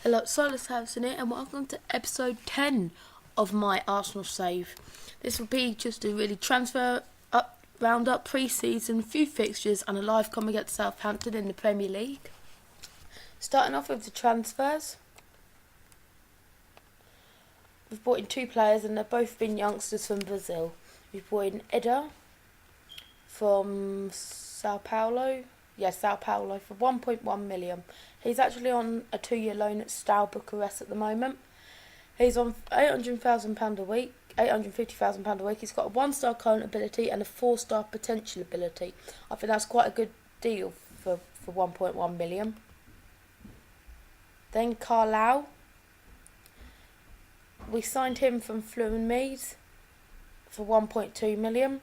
Hello, Silas Harrison here, and welcome to episode 10 of my Arsenal save. This will be just a really roundup pre-season, few fixtures, and a live comment against Southampton in the Premier League. Starting off with the transfers, we've brought in two players, and they've both been youngsters from Brazil. We've brought in Eder from Sao Paulo for 1.1 million. He's actually on a 2-year loan at Steaua Bucharest at the moment. He's on £800,000 a week, £850,000 a week. He's got a 1-star current ability and a 4-star potential ability. I think that's quite a good deal for 1.1 million. Then Carlau. We signed him from Fluminense for 1.2 million.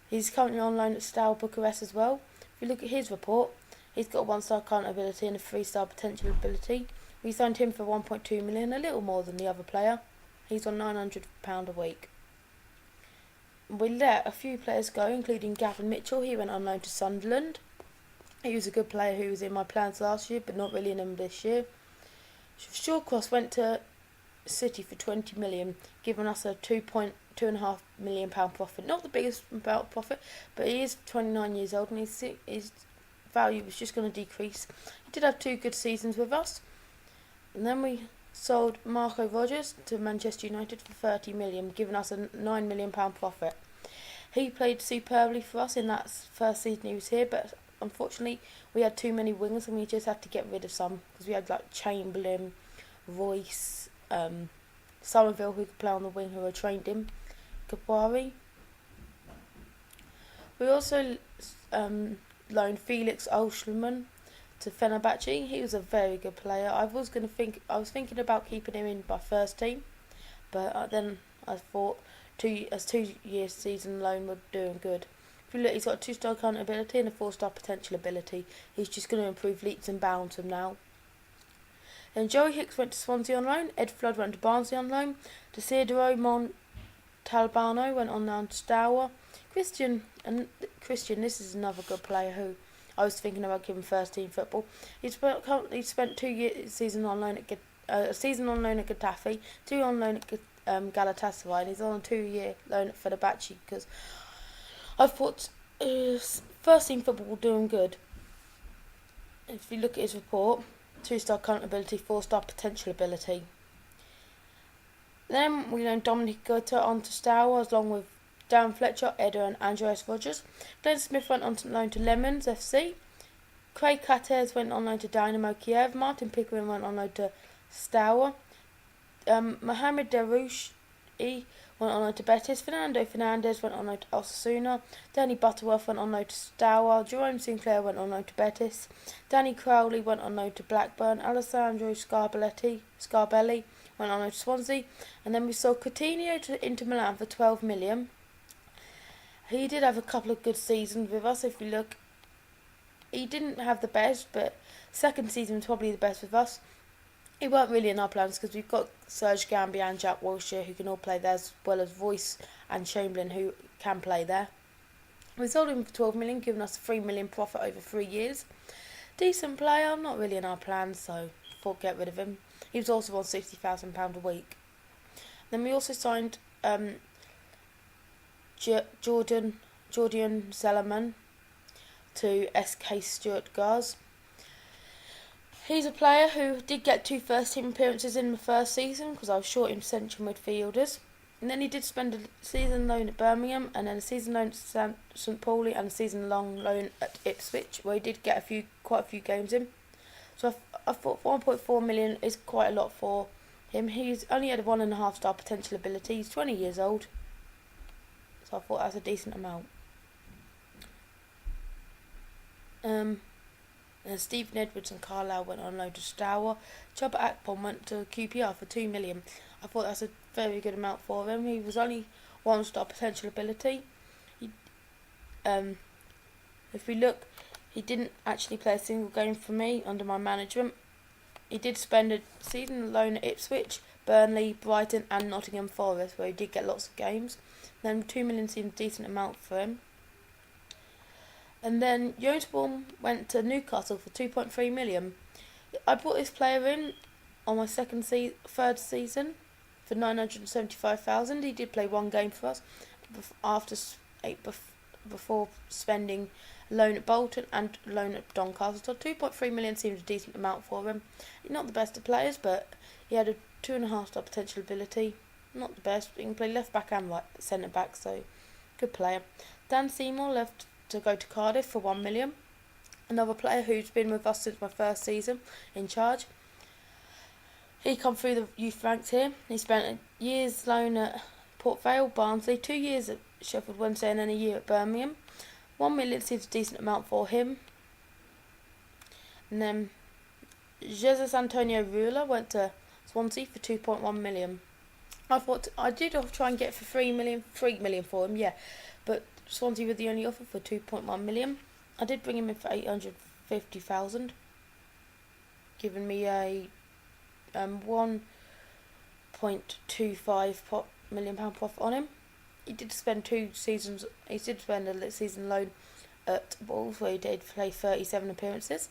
He's currently on loan at Steaua Bucharest as well. If you look at his report, he's got a 1-star current ability and a 3-star potential ability. We signed him for 1.2 million, a little more than the other player. He's on £900 a week. We let a few players go, including Gavin Mitchell. He went on loan to Sunderland. He was a good player who was in my plans last year, but not really in them this year. Shawcross went to City for 20 million, giving us a £2.5 million profit. Not the biggest amount of profit, but he is 29 years old and his value was just going to decrease. He did have 2 good seasons with us. And then we sold Marco Rogers to Manchester United for 30 million, giving us a £9 million profit. He played superbly for us in that first season he was here, but unfortunately we had too many wingers and we just had to get rid of some, because we had like Chamberlain, Royce, Somerville, who could play on the wing, who had trained him, Kabari. We also loaned Felix Olschmann to Fenerbahce. He was a very good player. I was thinking about keeping him in my first team, but then I thought 2-year season loan were doing good. If you look, he's got a 2-star current ability and a 4-star potential ability. He's just going to improve leaps and bounds from now. Then Joey Hicks went to Swansea on loan. Ed Flood went to Barnsley on loan. Desiderio Montalbano went on loan to Steaua. Christian, this is another good player who I was thinking about giving first team football. He spent 2 seasons on loan at a season on loan at Getafe, 2 on loan at Galatasaray, and he's on a 2-year loan at Fenerbahce, because I thought first team football will do him good. If you look at his report, 2-star current ability, 4-star potential ability. Then we loaned Dominic Goethe on to Steaua, along with Darren Fletcher, Eder and Andreas Rogers. Glenn Smith went on loan to Lemons FC. Craig Cates went on loan to Dynamo Kiev. Martin Pickering went on loan to Steaua. Mohamed Darouche went on loan to Betis. Fernando Fernandez went on loan to Osasuna. Danny Butterworth went on loan to Steaua. Jerome Sinclair went on loan to Betis. Danny Crowley went on loan to Blackburn. Alessandro Scarbelli went on loan to Swansea. And then we sold Coutinho to Inter Milan for 12 million. He did have a couple of good seasons with us. If you look, he didn't have the best, but second season was probably the best with us. He weren't really in our plans, because we've got Serge Gambia and Jack Wilshere who can all play there, as well as Royce and Chamberlain who can play there. We sold him for 12 million, giving us a 3 million profit over 3 years. Decent player, not really in our plans, so thought get rid of him. He was also on £60,000 a week. Then we also signed Jordan Zellerman to SK Stuttgart. He's a player who did get 2 first-team appearances in the first season, because I was short in central midfielders. And then he did spend a season loan at Birmingham, and then a season loan at St Pauli, and a season-long loan at Ipswich, where he did get quite a few games in. So I thought 1.4 million is quite a lot for him. He's only had a 1.5-star potential ability. He's 20 years old. So I thought that's a decent amount. And Stephen Edwards and Carlisle went on loan to Steaua. Chuba Akpom went to QPR for 2 million. I thought that's a very good amount for him. He was only 1-star potential ability. If we look, he didn't actually play a single game for me under my management. He did spend a season alone at Ipswich, Burnley, Brighton and Nottingham Forest, where he did get lots of games. Then 2 million seemed a decent amount for him. And then Jonsborn went to Newcastle for 2.3 million. I brought this player in on my third season for 975,000. He did play one game for us before spending loan at Bolton and loan at Doncaster. So 2.3 million seems a decent amount for him. He's not the best of players, but he had a 2.5-star potential ability. Not the best. He can play left back and right centre back, so good player. Dan Seymour left to go to Cardiff for 1 million. Another player who's been with us since my first season in charge. He come through the youth ranks here. He spent a year's loan at Port Vale, Barnsley, 2 years at Sheffield Wednesday, and then a year at Birmingham. 1 million seems a decent amount for him. And then Jesus Antonio Rula went to Swansea for 2.1 million. I did try and get for 3 million for him, yeah, but Swansea were the only offer for 2.1 million. I did bring him in for 850,000, giving me a 1.25 million pound profit on him. He did spend 2 seasons. He did spend a season loan at Wolves, where he did play 37 appearances.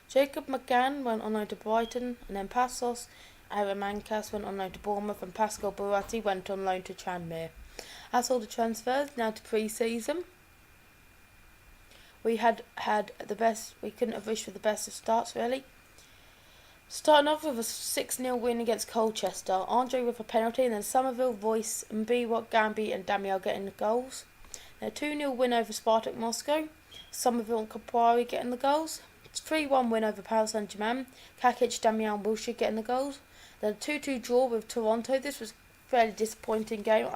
Jacob McGann went on loan to Brighton, and then Passos Aramankas went on loan to Bournemouth, and Pascal Buratti went on loan to Tranmere. That's all the transfers. Now to pre-season. We had the best. We couldn't have wished for the best of starts, really. Starting off with a 6-0 win against Colchester. Andre with a penalty, and then Somerville, Royce, Mbiwa, Gambi and Damiel getting the goals. Then a 2-0 win over Spartak Moscow. Somerville and Caprari getting the goals. 3-1 win over Paris Saint-Germain. Kakic, Damiel and Wilshere getting the goals. Then a 2-2 draw with Toronto. This was a fairly disappointing game.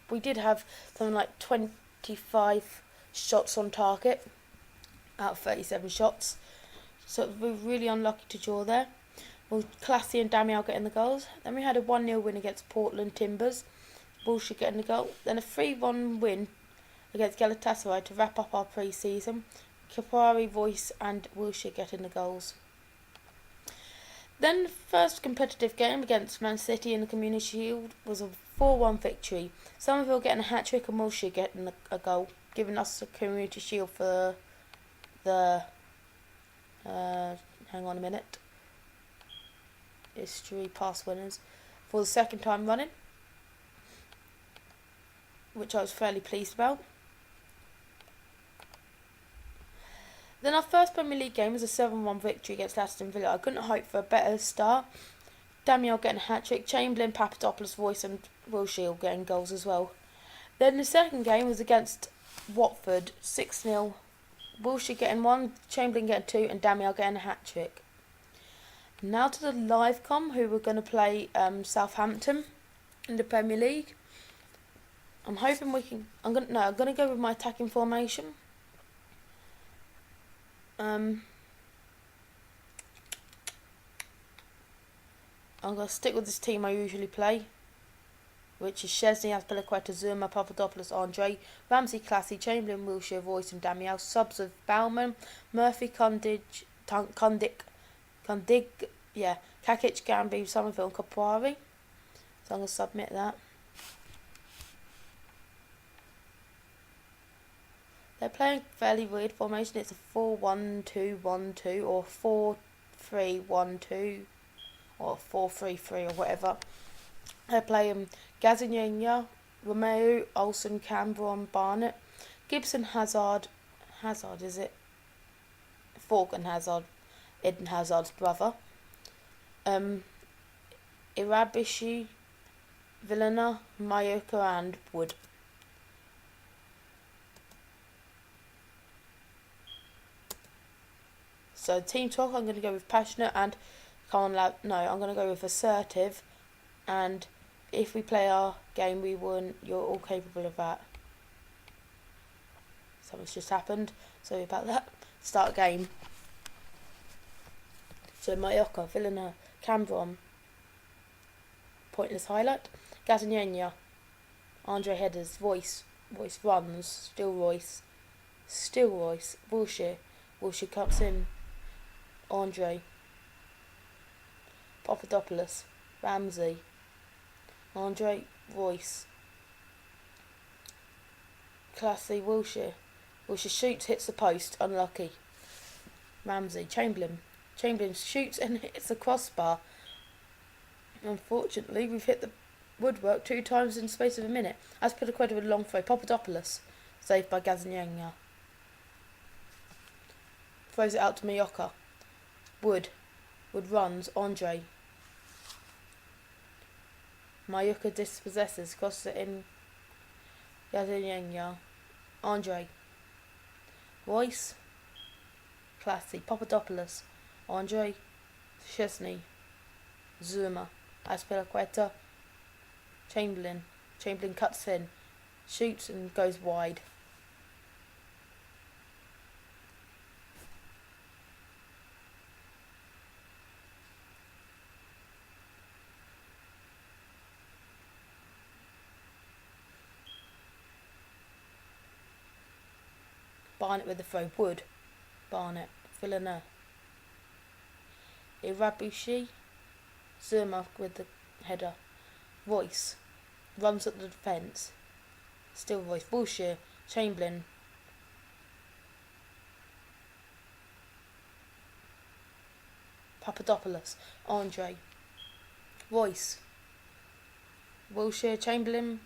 We did have something like 25 shots on target out of 37 shots. So we were really unlucky to draw there. Well, Classy and Damiel getting the goals. Then we had a 1-0 win against Portland Timbers. Wilshere getting the goal. Then a 3-1 win against Galatasaray to wrap up our pre-season. Caprari, Royce and Wilshere getting the goals. Then the first competitive game against Man City in the Community Shield was a 4-1 victory. Somerville getting a hat-trick and Wilshere getting a goal, giving us the Community Shield for the... hang on a minute. History past winners for the second time running, which I was fairly pleased about. Then our first Premier League game was a 7-1 victory against Aston Villa. I couldn't hope for a better start. Damiel getting a hat-trick, Chamberlain, Papadopoulos, Royce and Wilshere getting goals as well. Then the second game was against Watford, 6-0. Wilshere getting 1, Chamberlain getting 2 and Damiel getting a hat-trick. Now to the live com, who were going to play Southampton in the Premier League. I'm hoping we can... I'm going to go with my attacking formation. I'm going to stick with this team I usually play, which is Szczesny, Azpilicueta, Zuma, Papadopoulos, Andre, Ramsey, Classy, Chamberlain, Wilshere, Royce and Damiel. Subs of Bauman, Murphy, Kakic, Gambi, Somerville and Caprari. So I'm going to submit that. They're playing a fairly weird formation. It's a 4-1-2-1-2 or 4-3-1-2 or 4-3-3 or whatever. They're playing Gazzaniga, Romeo, Olsen, Cambron, Barnett, Gibson, Hazard is it? Forgan Hazard, Eden Hazard's brother. Irabishi, Villena, Mayoka and Wood. So team talk, I'm going to go with passionate and I'm going to go with assertive, and if we play our game we win, you're all capable of that. Something's just happened, sorry about that. Start game. So Mayoka, Villena, Cambron, pointless highlight, Gazzaniga, Andre headers, Royce runs, still Royce, Wilshere comes in, Andre, Papadopoulos, Ramsey, Andre, Royce, Classy, Wilshere shoots, hits the post, unlucky, Ramsey, Chamberlain, Chamberlain shoots and hits the crossbar. Unfortunately, we've hit the woodwork 2 times in the space of a minute. Aspilicueta with a long throw. Papadopoulos, saved by Gazzaniga. Throws it out to Mallorca. Wood runs. Andre. Mallorca dispossesses. Crosses it in. Gazzaniga. Andre. Royce. Classy. Papadopoulos. Andre. Chesney. Zuma. Aspilicueta. Chamberlain cuts in, shoots and goes wide. Barnett with the throw. Wood. Barnett. Villeneuve. Irabushi. Zuma with the header. Royce runs at the defence. Still Royce. Bullshit. Chamberlain. Papadopoulos. Andre. Royce. Bullshit. Chamberlain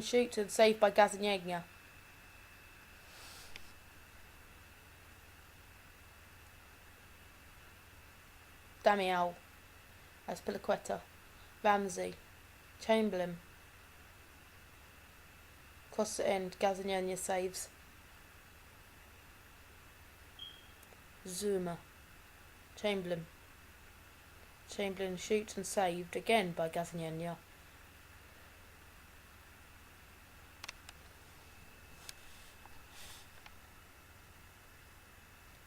shoots and saved by Gazzaniga. Damiao. Aspilicueta. Ramsey. Chamberlain. Cross it in. Gazzaniga saves. Zuma. Chamberlain shoots and saved again by Gazzaniga.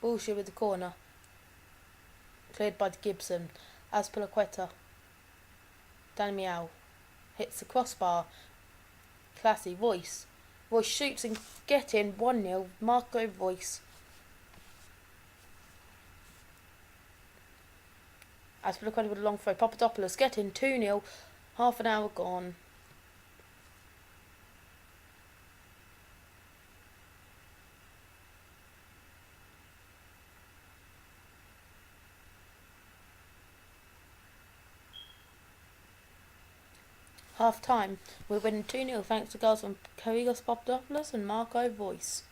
Bullshit with the corner. Cleared by Gibson. Aspilicueta. Damiao. Hits the crossbar. Classy. Royce shoots and get in. 1-0. Marco Royce. Aspilicueta with a long throw. Papadopoulos get in. 2-0. Half an hour gone. Half time. We're winning 2-0 thanks to goals from Kyrgios Papadopoulos and Marco Royce.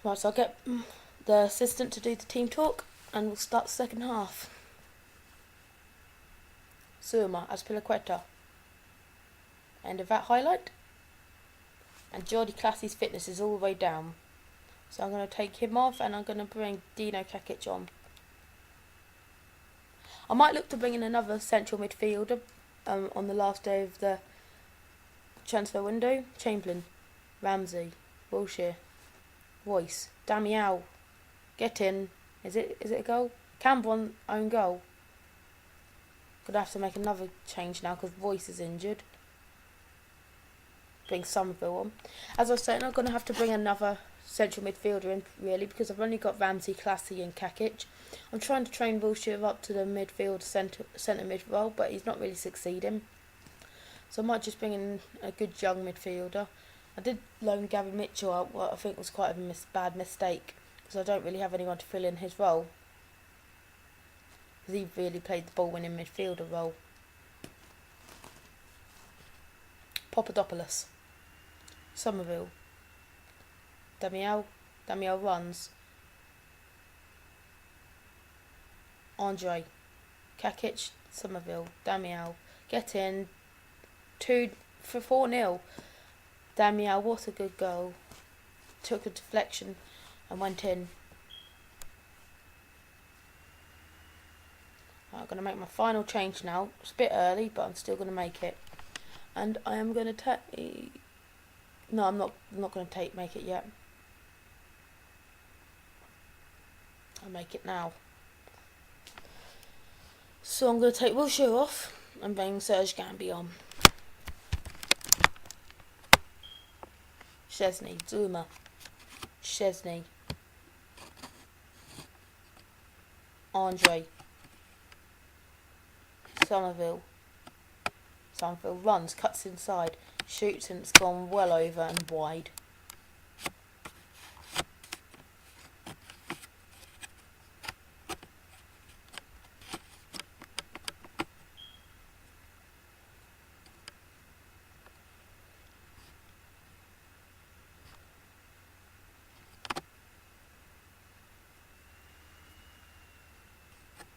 Right, so I'll get the assistant to do the team talk and we'll start the second half. Zuma, Aspilicueta. End of that highlight. And Jordi Classy's fitness is all the way down. So I'm going to take him off and I'm going to bring Dino Kakic on. I might look to bring in another central midfielder on the last day of the transfer window. Chamberlain, Ramsey, Wilshere, Royce, Damiao. Get in. Is it a goal? Campbell on own goal. Gonna have to make another change now because Royce is injured. Bring Somerville on. As I was saying, I'm gonna have to bring another central midfielder in really because I've only got Ramsey, Classy and Kakic. I'm trying to train Wilshere up to the midfield centre mid role, but he's not really succeeding. So I might just bring in a good young midfielder. I did loan Gary Mitchell out, what I think was quite a bad mistake because I don't really have anyone to fill in his role. Because he really played the ball-winning midfielder role. Papadopoulos. Somerville. Damiao runs. Andre. Kakic, Somerville. Damiao. Get in. 4-0. Damiao, what a good goal. Took a deflection and went in. I'm going to make my final change now. It's a bit early, but I'm still going to make it. And I am going to take... No, I'm not going to make it yet. I'll make it now. So I'm going to take Wilshere off and bring Serge Gambi on. Chesney, Zuma. Chesney. Andre. Somerville runs, cuts inside, shoots and it's gone well over and wide.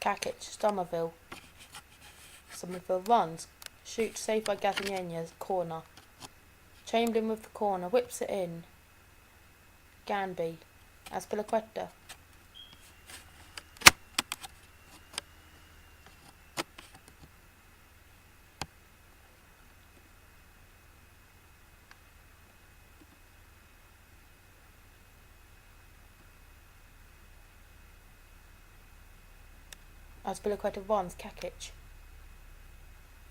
Kakic, Somerville runs. Shoots, saved by Gazzaniga, corner. Chamberlain with the corner, whips it in. Ganby, Azpilicueta. Azpilicueta runs, Kakic.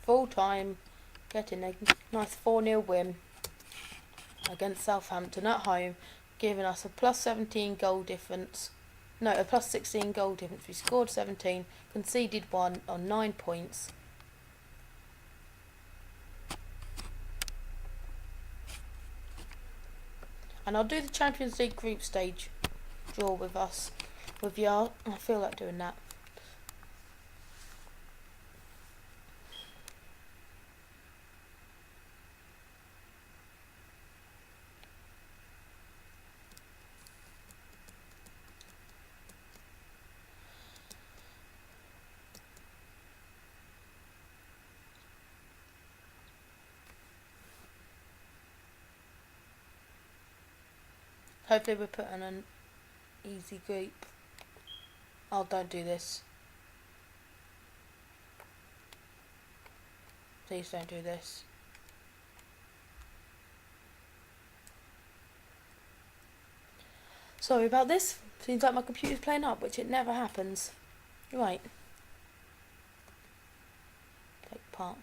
Full time, getting a nice 4-0 win against Southampton at home, giving us a plus 17 goal difference. No, a plus 16 goal difference. We scored 17, conceded 1 on 9 points. And I'll do the Champions League group stage draw with y'all. I feel like doing that. Hopefully we're putting an easy group. Oh, don't do this. Please don't do this. Sorry about this. Seems like my computer's playing up, which it never happens. Right. Take part.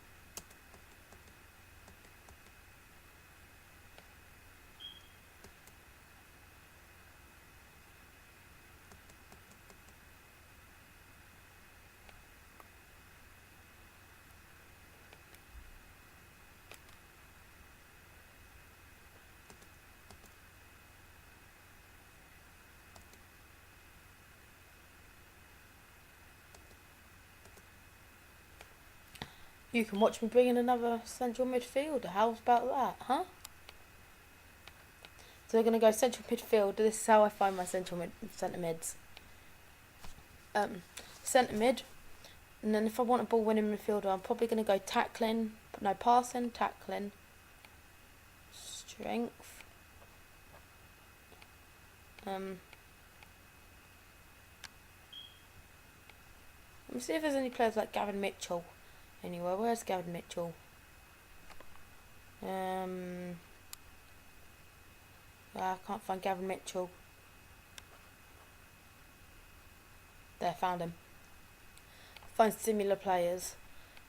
You can watch me bring in another central midfielder. How about that, huh? So we're going to go central midfield. This is how I find my centre mids. Centre mid. And then if I want a ball winning midfielder, I'm probably going to go passing, tackling, strength. Let me see if there's any players like Gavin Mitchell. Anyway, where's Gavin Mitchell? I can't find Gavin Mitchell. There, found him. Find similar players.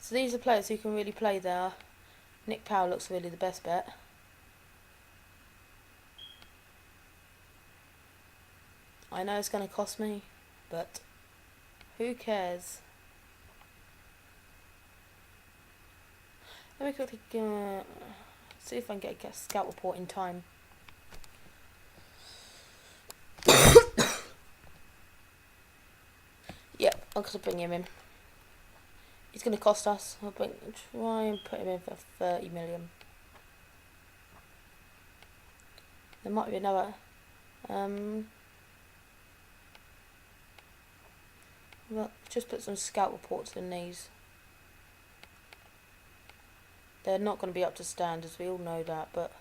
So these are players who can really play there. Nick Powell looks really the best bet. I know it's going to cost me, but who cares? Let me quickly see if I can get a scout report in time. Yep, I'm going to bring him in. He's going to cost us. I'll try and put him in for 30 million. There might be another. Well, just put some scout reports in these. They're not going to be up to standards, we all know that, but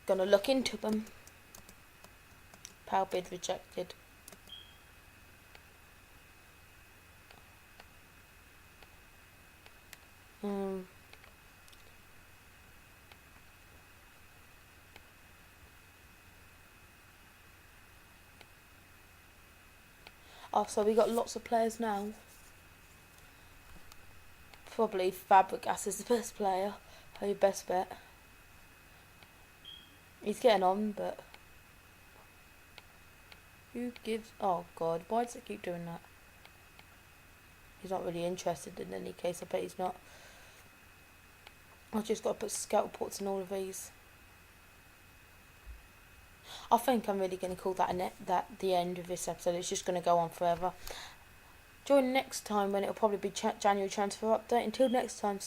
going to look into them. Power bid rejected. Oh, so we got lots of players now. Probably Fabregas is the best player. Your best bet. He's getting on, but who gives? Oh God, why does it keep doing that? He's not really interested in any case. I bet he's not. I've just got to put scout reports in all of these. I think I'm really going to call that the end of this episode. It's just going to go on forever. Join next time when it'll probably be January transfer update. Until next time.